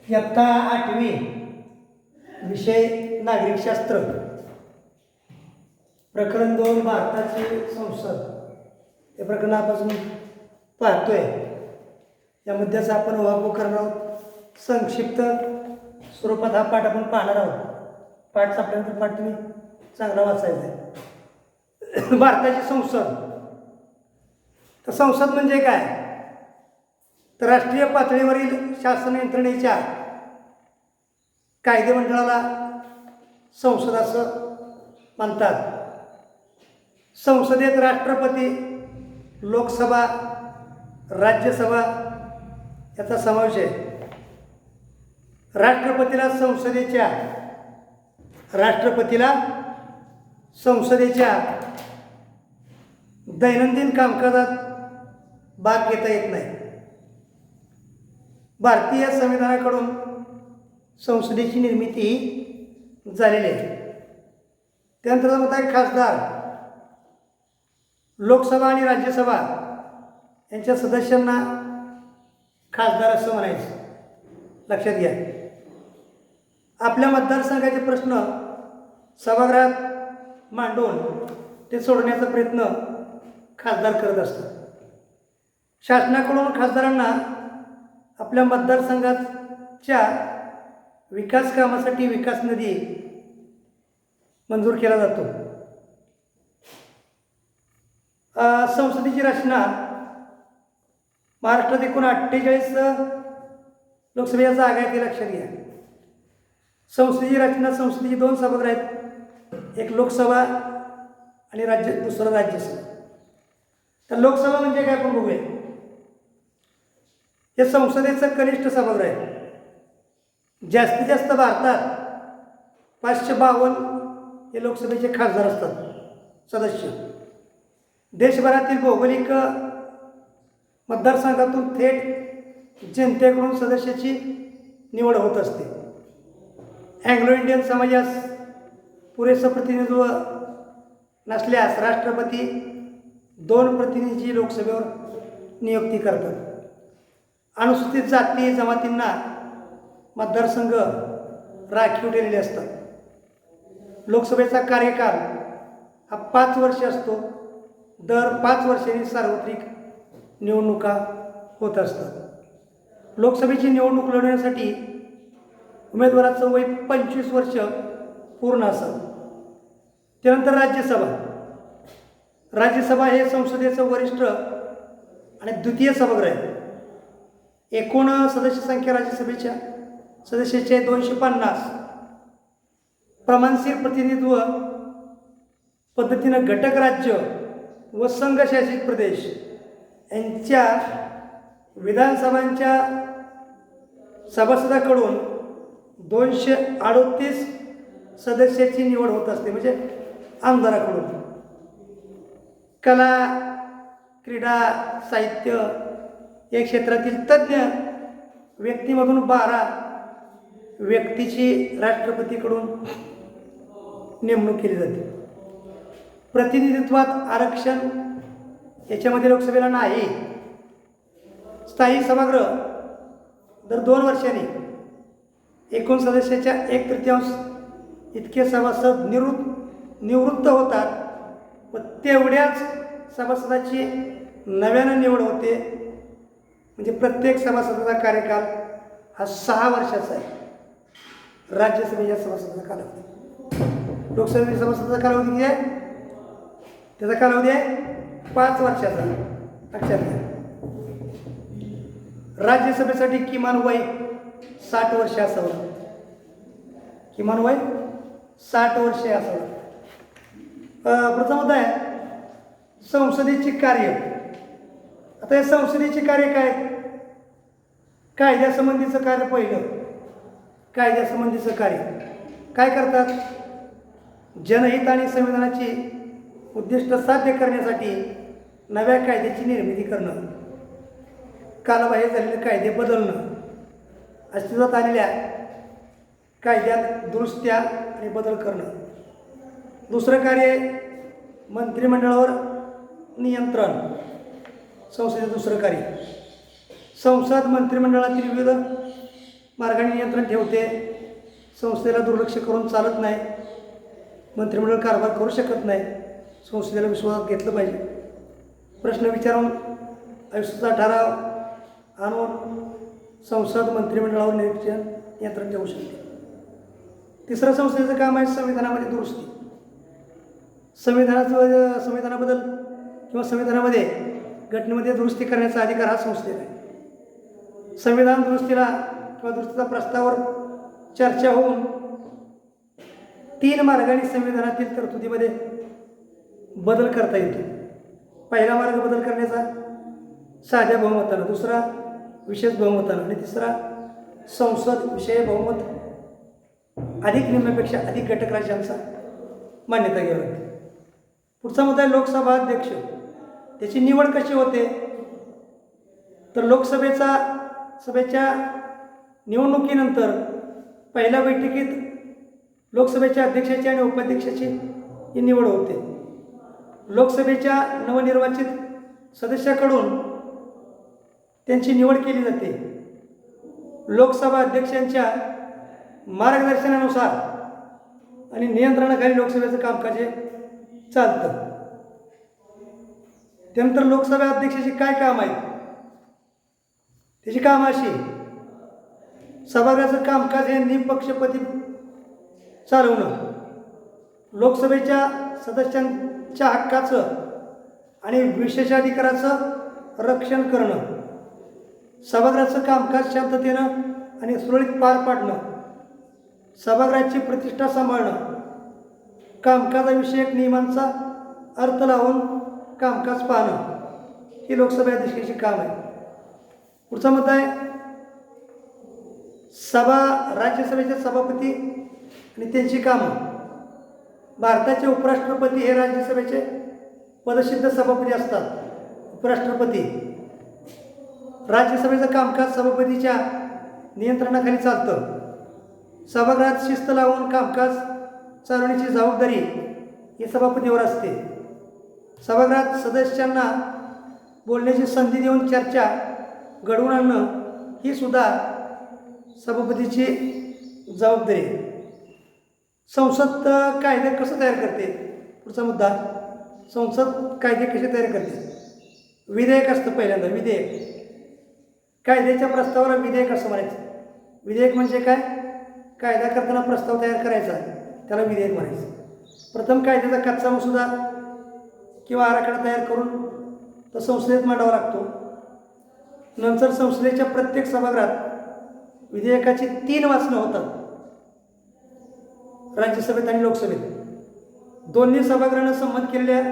इयत्ता 8वी विषय नागरिकशास्त्र प्रकरण 2 भारताची संसद हे प्रकरण आपण पाहतोय। या मुद्द्याचा आपण वापर करणार आहोत। संक्षिप्त स्वरूपात हा पाठ आपण पाहणार आहोत। पाठ संपल्यानंतर पाठ तुम्ही चांगला वाचायचा आहे। भारताची संसद, तर संसद म्हणजे काय, तर राष्ट्रीय पातळीवरील शासन यंत्रणेच्या कायदेमंडळाला संसद असं म्हणतात। संसदेत राष्ट्रपती, लोकसभा, राज्यसभा याचा समावेश आहे। राष्ट्रपतीला संसदेच्या दैनंदिन कामकाजात भाग घेता येत नाही। भारतीय संविधानाकडून संसदेची निर्मिती झालेली आहे। त्यानंतर मग आहे खासदार, लोकसभा आणि राज्यसभा यांच्या सदस्यांना खासदार असं म्हणायचं, लक्षात घ्या। आपल्या मतदारसंघाचे प्रश्न सभागृहात मांडून ते सोडवण्याचा प्रयत्न खासदार करत असतात। शासनाकडून खासदारांना आपल्या मतदारसंघाच्या विकास कामासाठी विकास निधी मंजूर केला जातो। संसदेची रचना, महाराष्ट्रात एकूण 48 लोकसभेच्या जागा आहेत, हे लक्षात घ्या। संसदेची रचना, संसदेची 2 सभागृह आहेत, एक लोकसभा आणि दुसरं राज्यसभा। तर लोकसभा म्हणजे काय आपण बघूया। हे संसदेचं कनिष्ठ सभागृह आहे। जास्तीत जास्त भारतात 552 हे लोकसभेचे खासदार असतात सदस्य। देशभरातील भौगोलिक मतदारसंघातून थेट जनतेकडून सदस्याची निवड होत असते। अँग्लो इंडियन समाजास पुरेसं प्रतिनिधित्व नसल्यास राष्ट्रपती 2 प्रतिनिधीची लोकसभेवर नियुक्ती करतात। अनुसूचित जाती जमातींना मतदारसंघ राखीव ठेवलेले असतात। लोकसभेचा कार्यकाल हा 5 वर्ष असतो। दर 5 वर्षांनी सार्वत्रिक निवडणुका होत असतात। लोकसभेची निवडणूक लढवण्यासाठी उमेदवाराचं वय 25 वर्ष पूर्ण असावं। त्यानंतर राज्यसभा हे संसदेचं वरिष्ठ आणि द्वितीय सभागृह आहे। एकूण सदस्य संख्या राज्यसभेच्या सदस्याची 250। प्रमाणशीर प्रतिनिधित्व पद्धतीनं घटक राज्य व संघशासित प्रदेश यांच्या विधानसभांच्या सभासदाकडून 238 सदस्याची निवड होत असते, म्हणजे आमदाराकडून। कला, क्रीडा, साहित्य या क्षेत्रातील तज्ज्ञ व्यक्तीमधून 12 व्यक्तीची राष्ट्रपतीकडून नेमणूक केली जाते। प्रतिनिधित्वात आरक्षण याच्यामध्ये लोकसभेला नाही। स्थायी सभागृह दर 2 वर्षांनी एकूण सदस्याच्या 1/3 इतके सभासद निवृत्त होतात व तेवढ्याच सभासदाची नव्यानं निवड होते। म्हणजे प्रत्येक सभासदाचा कार्यकाल हा 6 वर्षाचा आहे। राज्यसभेच्या सभासदाचा कालावधी, लोकसभेच्या सभासदाचा कालावधी किती आहे, त्याचा कालावधी आहे 5 वर्षाचा, लक्षात घ्या। राज्यसभेसाठी किमान वय 60 वर्ष असावं। किमान वय 60 वर्षे असावं। प्रथम मुद्दा आहे संसदेची कार्य। आता या संसदेची कार्य काय, कायद्यासंबंधीचं कार्य। पहिलं, कायद्यासंबंधीचं कार्य काय करतात, जनहित आणि संविधानाची उद्दिष्ट साध्य करण्यासाठी नव्या कायद्याची निर्मिती करणं, कालबाह्य झालेले कायदे बदलणं, अस्तित्वात आलेल्या कायद्यात दुरुस्त्या आणि बदल करणं। दुसरं कार्य मंत्रिमंडळावर नियंत्रण, संसदेचं दुसरं कार्य। संसद मंत्रिमंडळातील विविध मार्गाने नियंत्रण ठेवते. संस्थेला दुर्लक्ष करून चालत नाही. मंत्रिमंडळ कारभार करू शकत नाही. संसदेला विश्वासात घेतलं पाहिजे. प्रश्न विचारून आयुष्याचा ठराव आणून संसद मंत्रिमंडळावर नियंत्रण ठेवू शकते. तिसरं संस्थेचं काम आहे संविधानामध्ये दुरुस्ती. संविधानाबद्दल किंवा संविधानामध्ये घटनेमध्ये दुरुस्ती करण्याचा अधिकार हा संस्थेला आहे. संविधान दुरुस्तीला किंवा दुरुस्तीचा प्रस्तावावर चर्चा होऊन 3 मार्गाने संविधानातील तरतुदीमध्ये बदल करता येतो. पहिला मार्ग बदल करण्याचा साध्या बहुमतानं, दुसरा विशेष बहुमतानं आणि तिसरा संसद विषय बहुमत अधिक निम्म्यापेक्षा अधिक घटक राज्यांचा मान्यता घ्यावी लागते. पुढचा मुद्दा आहे लोकसभा अध्यक्ष. त्याची निवड कशी होते तर लोकसभेच्या निवडणुकीनंतर पहिल्या बैठकीत लोकसभेच्या अध्यक्षाची आणि उपाध्यक्षाची ही निवड होते. लोकसभेच्या नवनिर्वाचित सदस्याकडून त्यांची निवड केली जाते. लोकसभा अध्यक्षांच्या मार्गदर्शनानुसार आणि नियंत्रणाखाली लोकसभेचं कामकाज चालतं. त्यानंतर लोकसभा अध्यक्षाची काय काम आहेत? त्याची कामं अशी: सभागृहाचं कामकाज हे निपक्षपाती चालवणं, लोकसभेच्या सदस्यांच्या हक्काचं आणि विशेषाधिकाराचं रक्षण करणं, सभागृहाचं कामकाज शांततेनं आणि सुरळीत पार पाडणं, सभागृहाची प्रतिष्ठा सांभाळणं, कामकाजाविषयक नियमांचा अर्थ लावून कामकाज पाहणं, ही लोकसभा अध्यक्षाची काम आहे. पुढचा मुद्दा आहे राज्यसभेचे सभापती आणि त्यांची कामं. भारताचे उपराष्ट्रपती हे राज्यसभेचे पदसिद्ध सभापती असतात. उपराष्ट्रपती राज्यसभेचं कामकाज सभापतीच्या नियंत्रणाखाली चालतं. सभागृहात शिस्त लावून कामकाज चालवण्याची जबाबदारी ही सभापतीवर असते. सभागृहात सदस्यांना बोलण्याची संधी देऊन चर्चा घडवून आणणं ही सुद्धा सभापतीची जबाबदारी आहे. संसद कायदे कसं तयार करते? पुढचा मुद्दा, संसद कायदे कसे तयार करते? विधेयक असतं पहिल्यांदा. विधेयक, कायद्याच्या प्रस्तावाला विधेयक असं म्हणायचं. विधेयक म्हणजे काय? कायदा करताना प्रस्ताव तयार करायचा, त्याला विधेयक म्हणायचं. प्रथम कायद्याचा कच्चा मसुदा किंवा आराखडा तयार करून तो संसदेत मांडावा लागतो. नंतर संसदेच्या प्रत्येक सभागृहात विधेयकाची 3 वाचनं होतात, राज्यसभेत आणि लोकसभेत. दोन्ही सभागृहानं संमत केलेल्या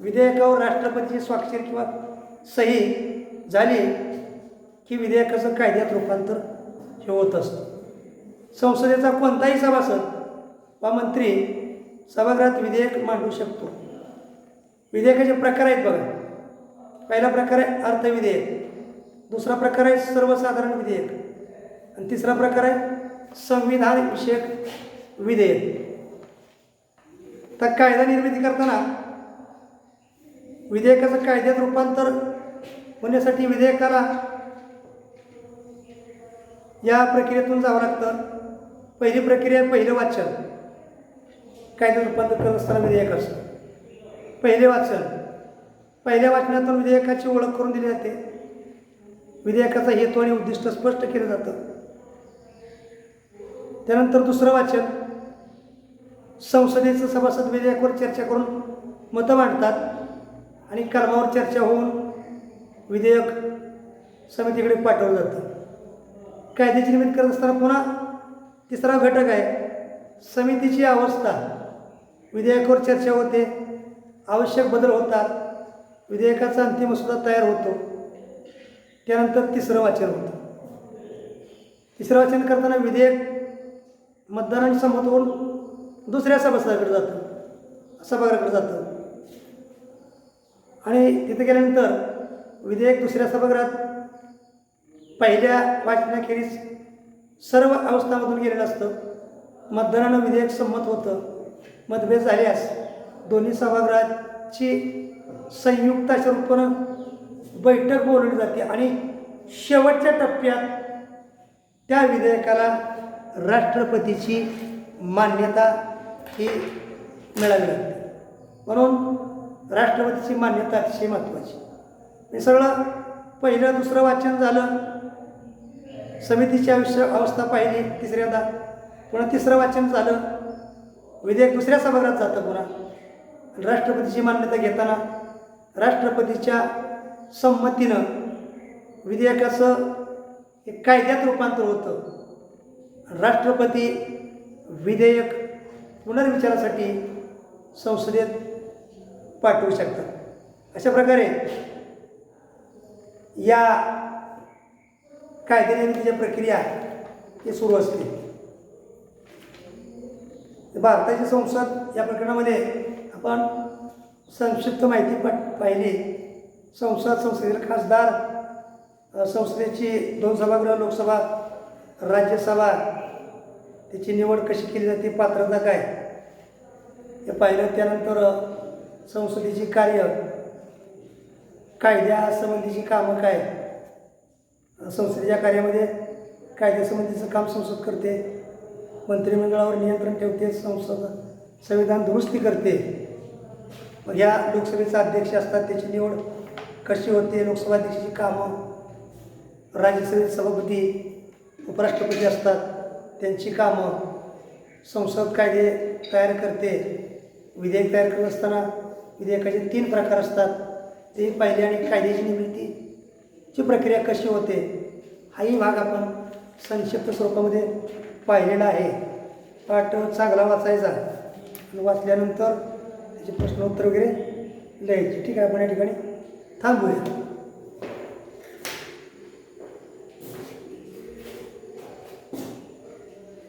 विधेयकावर राष्ट्रपतीची स्वाक्षरी किंवा सही झाली की विधेयकाचं कायद्यात रूपांतर हे होत असतं. संसदेचा कोणताही सभासद वा मंत्री सभागृहात विधेयक मांडू शकतो. विधेयकाचे प्रकार आहेत बघा. पहिला प्रकार आहे अर्थविधेयक, दुसरा प्रकार आहे सर्वसाधारण विधेयक आणि तिसरा प्रकार आहे संविधान विषयक विधेयक. तर कायदा निर्मिती करताना विधेयकाचं कायद्यात रूपांतर होण्यासाठी विधेयकाला या प्रक्रियेतून जावं लागतं. पहिली प्रक्रिया पहिलं वाचन. कायद्यात रूपांतर करत असताना विधेयक असतं पहिले वाचन. पहिल्या वाचनातून विधेयकाची ओळख करून दिली जाते. विधेयकाचा हेतू आणि उद्दिष्ट स्पष्ट केलं जातं. त्यानंतर दुसरं वाचन. संसदेचं सभासद विधेयकावर चर्चा करून मतं मांडतात आणि कलमावर चर्चा होऊन विधेयक समितीकडे पाठवलं जातं. कायद्याची निर्मिती करत असताना पुन्हा तिसरा घटक आहे समितीची अवस्था. विधेयकावर चर्चा होते, आवश्यक बदल होतात, विधेयकाचा अंतिम मसुदा तयार होतो. त्यानंतर तिसरं वाचन होतं. तिसरं वाचन करताना विधेयक मतदारांनी संमत होऊन दुसऱ्या सभागृहाकडे जातं आणि तिथे गेल्यानंतर विधेयक दुसऱ्या सभागृहात पहिल्या वाचनाखेरीज सर्व अवस्थांमधून गेलेलं असतं. मतदारानं विधेयक संमत होतं. मतभेद झाल्यास दोन्ही सभागृहाची संयुक्त अशा रूपानं बैठक बोलवली जाते आणि शेवटच्या टप्प्यात त्या विधेयकाला राष्ट्रपतीची मान्यता ही मिळावी लागते. म्हणून राष्ट्रपतीची मान्यता अतिशय महत्त्वाची. हे सगळं पहिलं दुसरं वाचन झालं, समितीची अवस्था पाहिली तिसऱ्यांदा, पुन्हा तिसरं वाचन झालं, विधेयक दुसऱ्या सभागृहात जातं पुन्हा. राष्ट्रपतीची मान्यता घेताना राष्ट्रपतीच्या संमतीनं विधेयकाचं एक कायद्यात रूपांतर होतं. राष्ट्रपती विधेयक पुनर्विचारासाठी संसदेत पाठवू शकतात. अशा प्रकारे या कायदेनिर्मितीची प्रक्रिया ही सुरू असते. भारताची संसद या प्रकरणामध्ये आपण संक्षिप्त माहिती पाहिली. संसदेला खासदार, संसदेची 2 सभागृह, लोकसभा, राज्यसभा, त्याची निवड कशी केली जाते, पात्रता काय हे पाहिलं. त्यानंतर संसदेची कार्य, कायद्यासंबंधीची कामं काय, संसदेच्या कार्यामध्ये कायद्यासंबंधीचं काम संसद करते, मंत्रिमंडळावर नियंत्रण ठेवते, संविधान दुरुस्ती करते. मग या लोकसभेचा अध्यक्ष असतात, त्याची निवड कशी होते, लोकसभा अध्यक्षाची कामं, राज्यसभेचे सभापती, उपराष्ट्रपती असतात, त्यांची कामं, संसद कायदे तयार करते. विधेयक तयार करत असताना विधेयकाचे 3 प्रकार असतात, ते पाहिले. आणि कायद्याची निर्मितीची प्रक्रिया कशी होते हाही भाग आपण संक्षिप्त स्वरूपामध्ये पाहिलेला आहे. पाठ चांगला वाचायचा आणि वाचल्यानंतर त्याचे प्रश्नोत्तर वगैरे लिहायचे. ठीक आहे, आपण या ठिकाणी थांबूया.